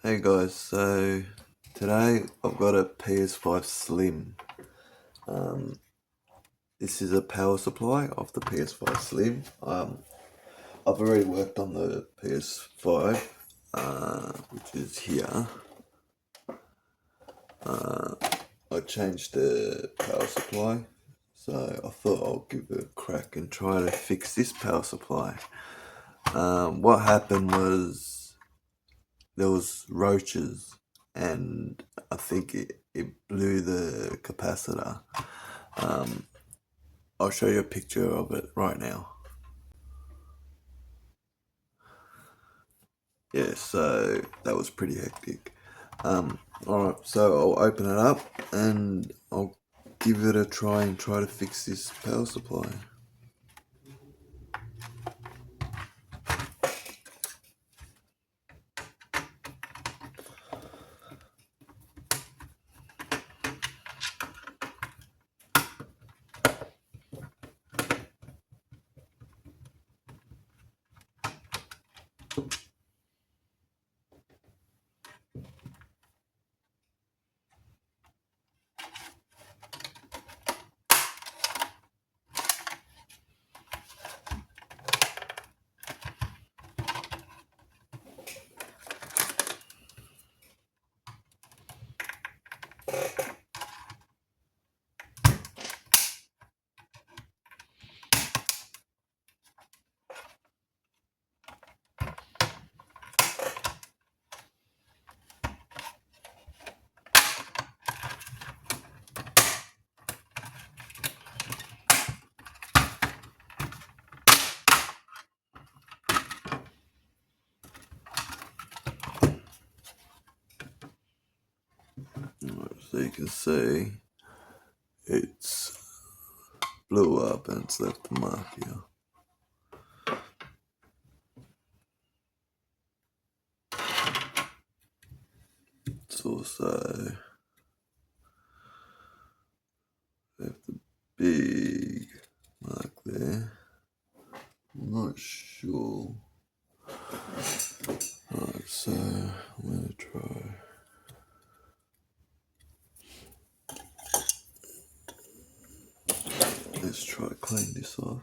Hey guys, so today I've got a PS5 Slim. This is a power supply of the PS5 Slim. I've already worked on the PS5, which is here. I changed the power supply, so I thought I'll give it a crack and try to fix this power supply. What happened was there was roaches, and I think it blew the capacitor. I'll show you a picture of it right now. Yeah, so that was pretty hectic. Alright, so I'll open it up and I'll give it a try and try to fix this power supply. So you can see it's blew up and it's left a mark here. It's also left a big mark there. I'm not sure. Alright, so I'm gonna try. Let's try to clean this off.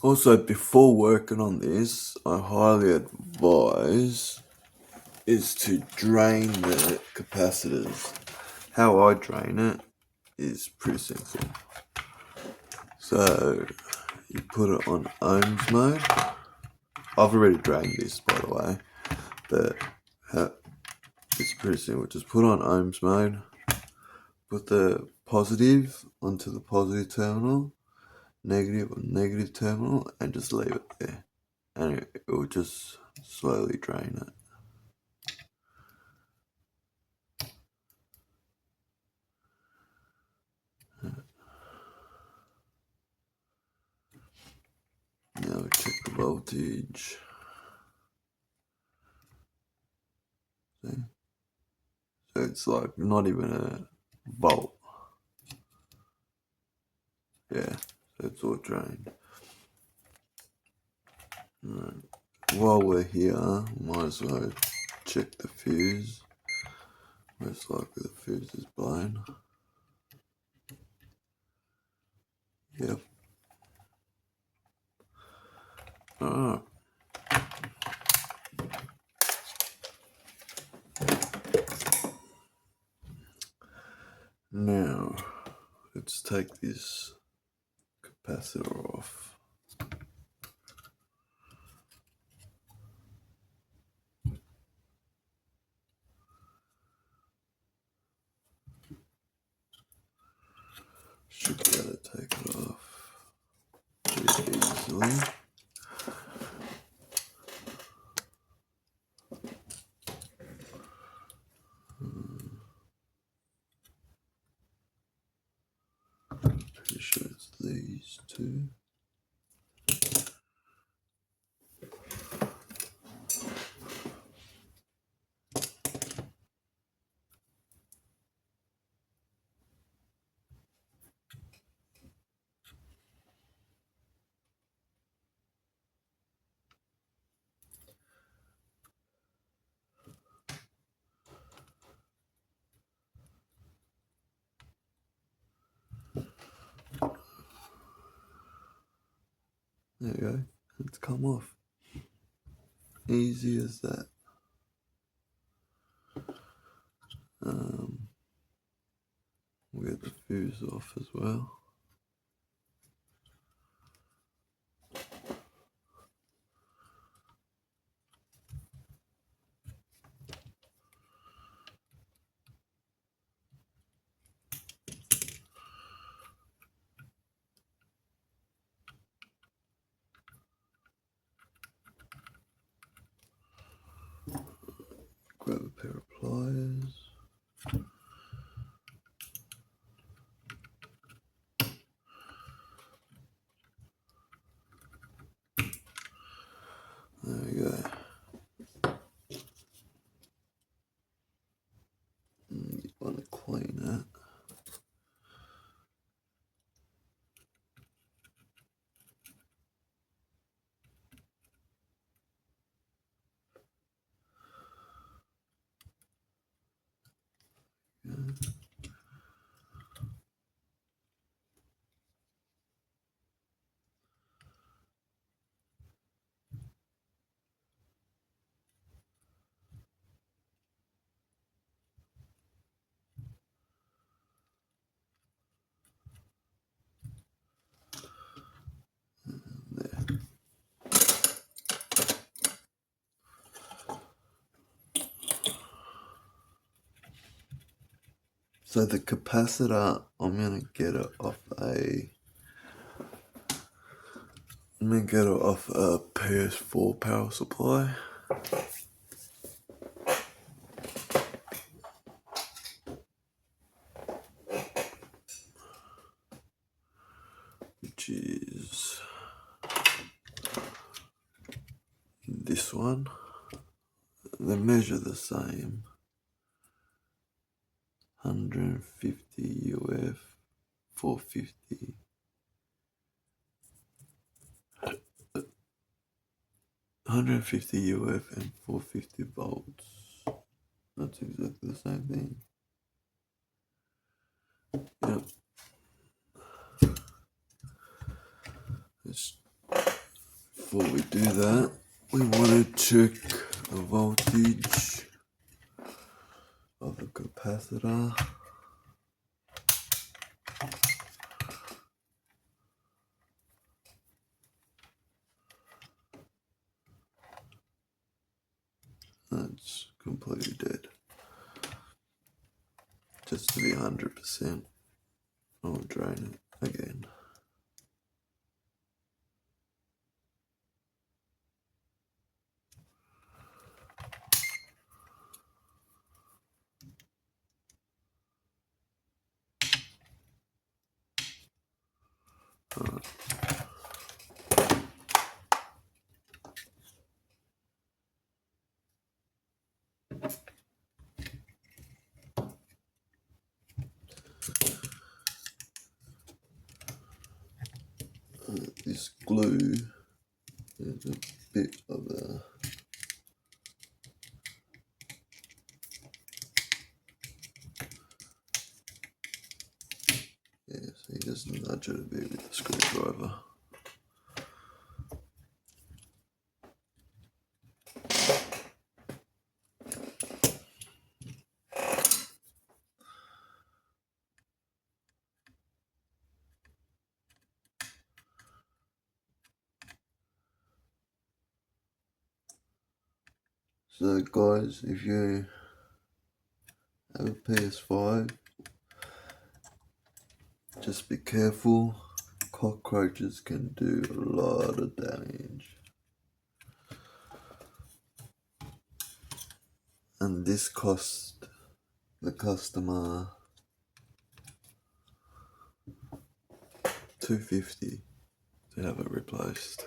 Also, before working on this, I highly advise is to drain the capacitors. How I drain it is pretty simple. So you put it on ohms mode. I've already drained this, by the way, but it's pretty simple. Just put on ohms mode, put the positive onto the positive terminal, negative on negative terminal, and just leave it there. And it will just slowly drain it. Now check the voltage. See? So it's like not even a volt. Yeah, so it's all drained. Right. While we're here, might as well check the fuse. Most likely the fuse is blown. Yep. Alright. Now, let's take this capacitor off. Should be able to take it off pretty easily. There you go. It's come off. Easy as that. We'll get the fuse off as well. Grab a pair of pliers. There we go. You want to clean that. Yeah. There. So the capacitor, I'm gonna get it off a PS4 power supply. Which is this one. They measure the same. 150 UF, 450. 150 UF and 450 volts. That's exactly the same thing. Yep. Before we do that, we want to check the voltage of the capacitor. That's completely dead. Just to be 100%, I'll drain it again. Alright. This glue is a bit of a so you just nudge it a bit with the screwdriver. So guys, if you have a PS5, just be careful. Cockroaches can do a lot of damage. And this cost the customer $250 to have it replaced.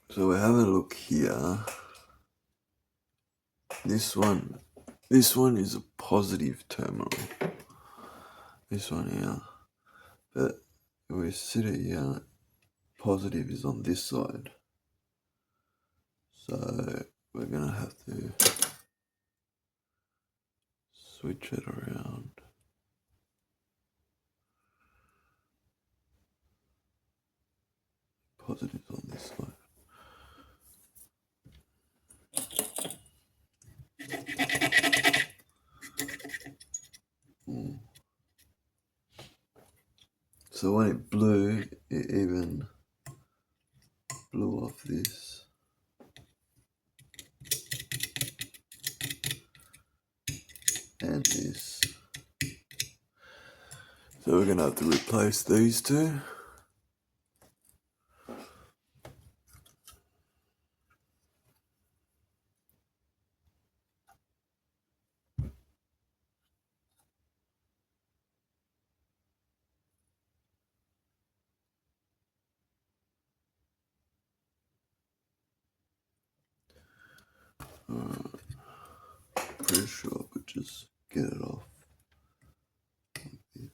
So we have a look here. This one This one is a positive terminal. This one here. But if we sit it here, positive is on this side. So we're gonna have to switch it around. Positives on this side. So when it blew, it even blew off this. And this. So we're gonna have to replace these two. Pretty sure I could just get it off like this.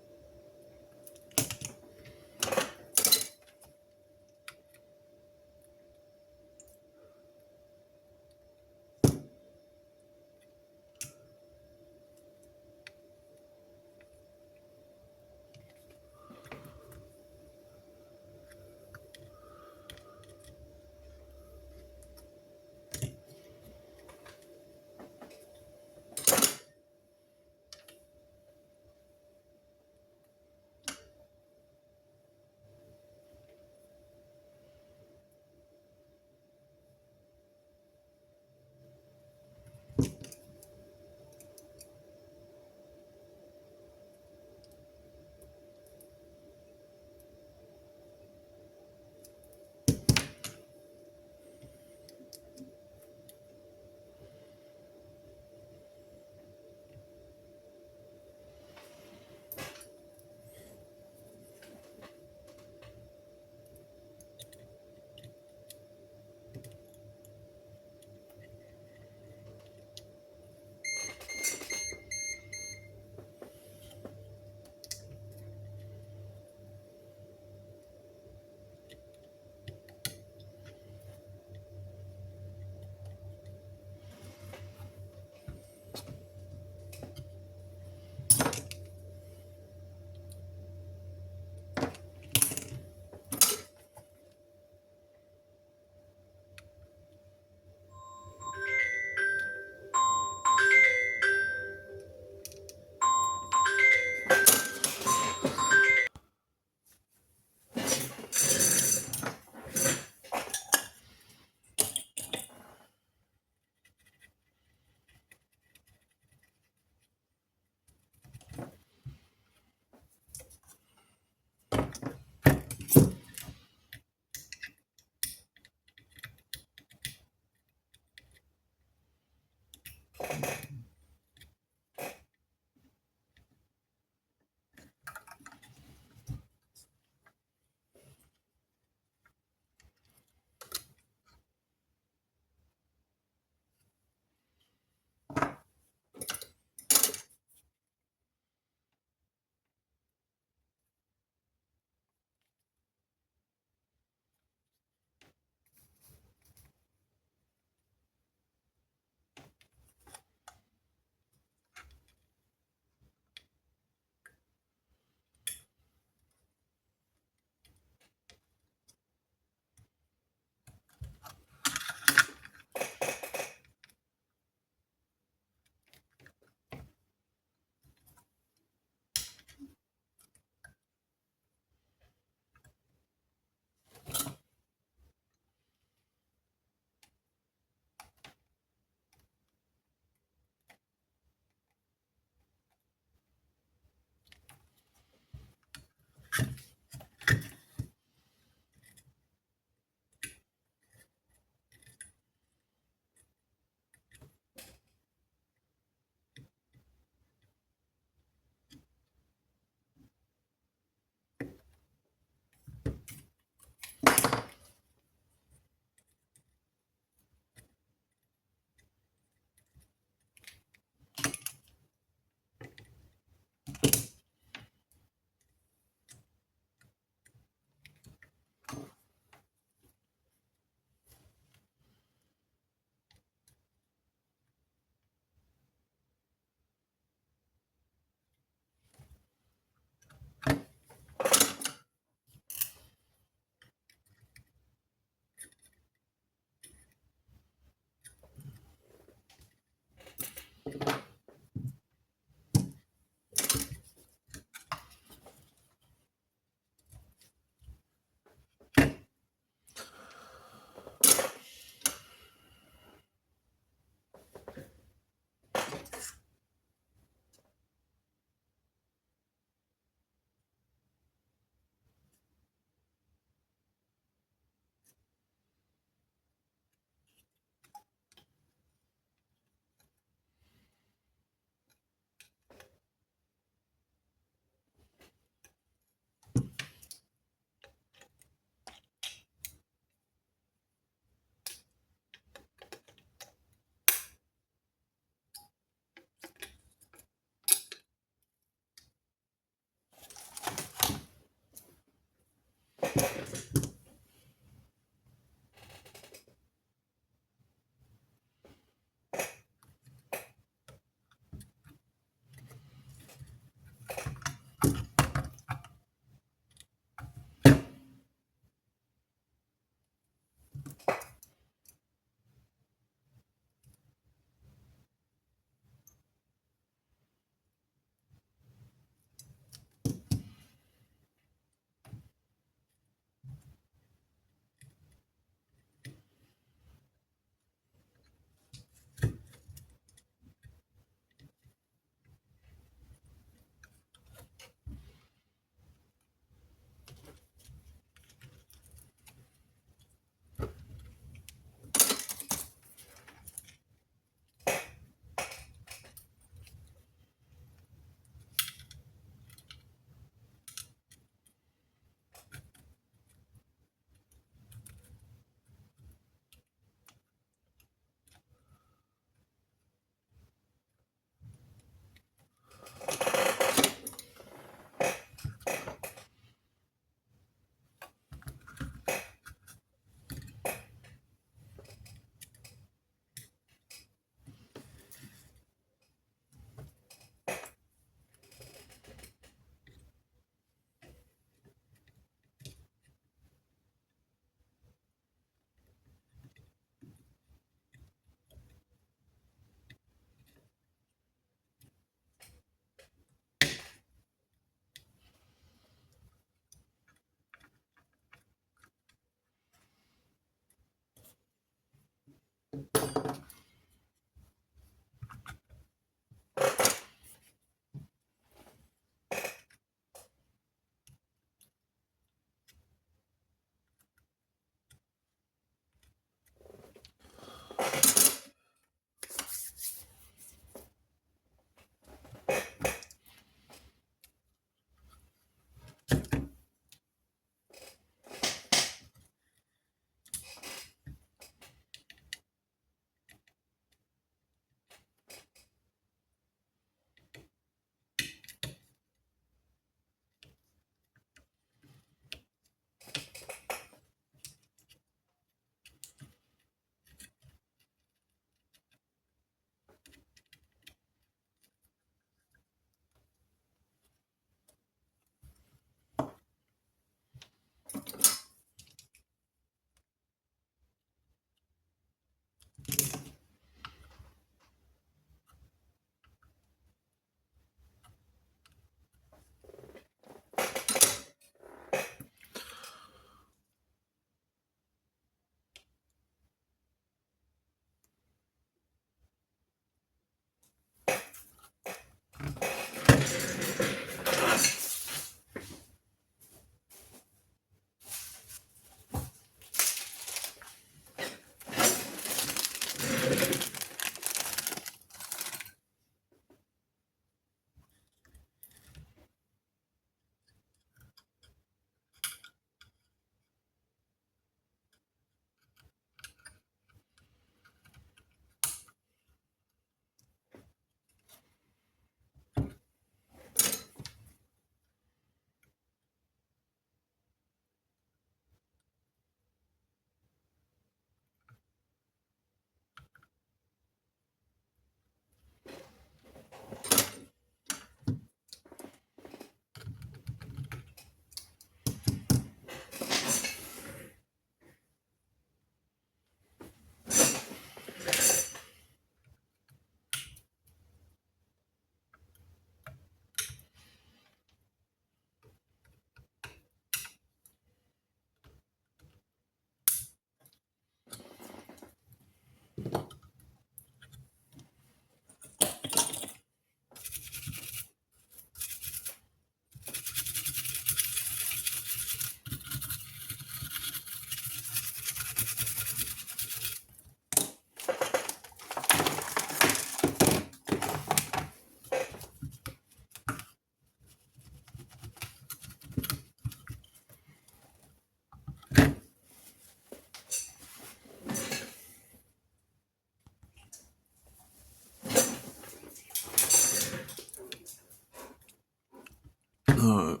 Alright.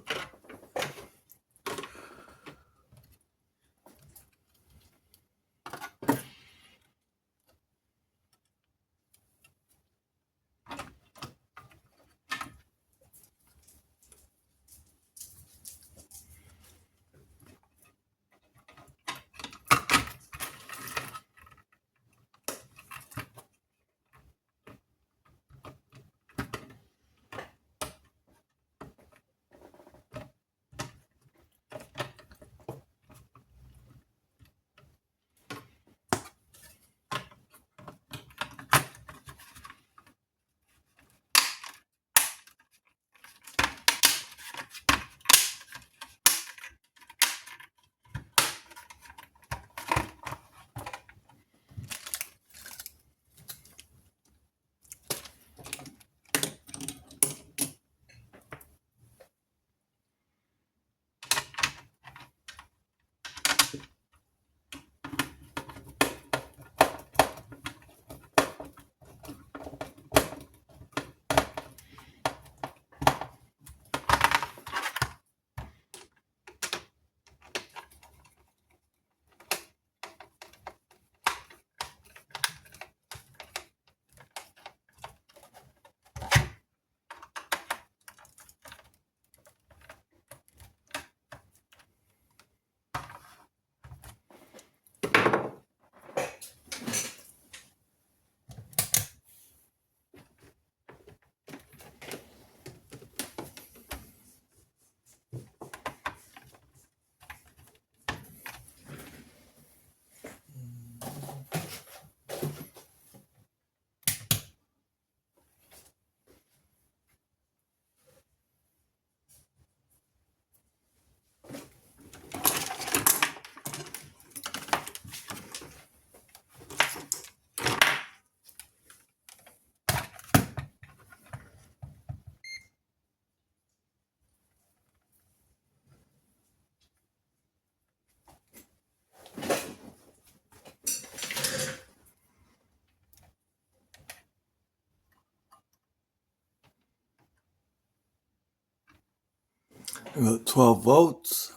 I've got 12 volts.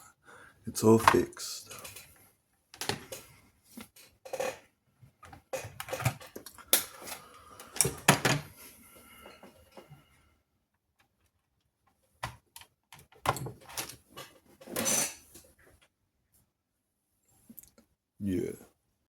It's all fixed. Yeah.